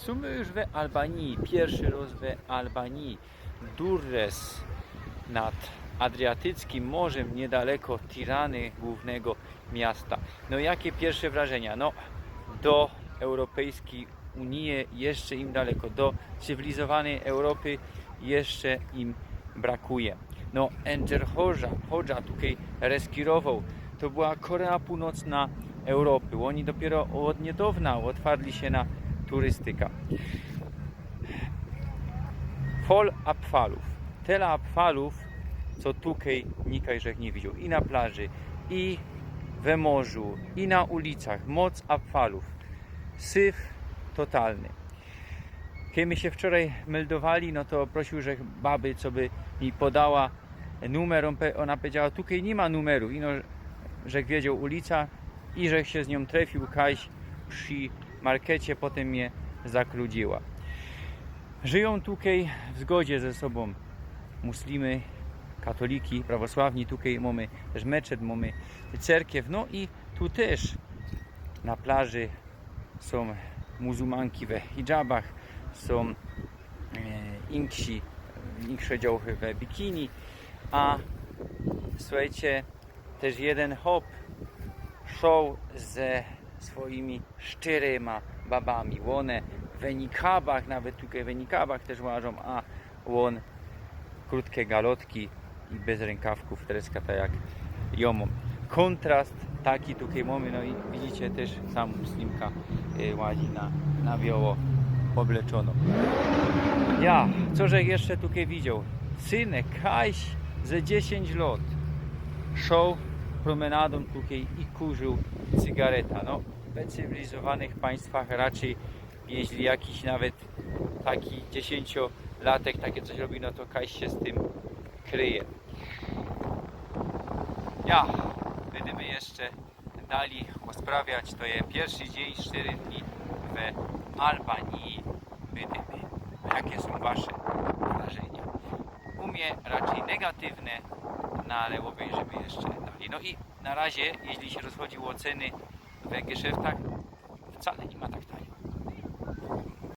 Sumy już w Albanii, pierwszy raz w Albanii, Durres nad Adriatyckim Morzem, niedaleko Tirany, głównego miasta. No jakie pierwsze wrażenia? No do Europejskiej Unii jeszcze im daleko, do cywilizowanej Europy jeszcze im brakuje. No Enver Hoxha tutaj reskirował, to była Korea Północna Europy. Oni dopiero od niedawna otwarli się na turystykę. Fol Apfalów. Tyle Apfalów, co tutaj nikt nie widział. I na plaży, i we morzu, i na ulicach. Moc Apfalów. Syf totalny. Kiedy my się wczoraj meldowali, no to prosił, że baby, co by mi podała numer. Ona powiedziała, tutaj nie ma numeru. I no, że wiedział ulica i że się z nią trafił Kaś przy markecie, potem mnie zakludziła. Żyją tutaj w zgodzie ze sobą muslimy, katoliki, prawosławni. Tutaj mamy też meczet, mamy cerkiew. No i tu też na plaży są muzułmanki we hijabach, są inksi, większe działy we bikini, a słuchajcie, też jeden hop show ze swoimi 4 babami. One w nikabach, nawet tutaj w nikabach też łażą, a on krótkie galotki i bez rękawków, treska tak jak jomą. Kontrast taki tutaj mamy, no i widzicie też sam muslimka łazi na biało obleczoną. Ja, coże jeszcze tutaj widział? Synek, Kaś ze 10 lat szedł promenadą tutaj i kurzył cygareta. No, w cywilizowanych państwach raczej, jeśli jakiś nawet taki 10-latek takie coś robi, no to Kaś się z tym kryje. Ja, będziemy jeszcze dalej rozprawiać. To jest pierwszy dzień, 4 dni w Albanii. Będziemy, jakie są wasze wrażenia? U mnie raczej negatywne, no ale obejrzymy jeszcze dalej. No i na razie, jeśli się rozchodzi o ceny w geschäftach, wcale nie ma tak taniej.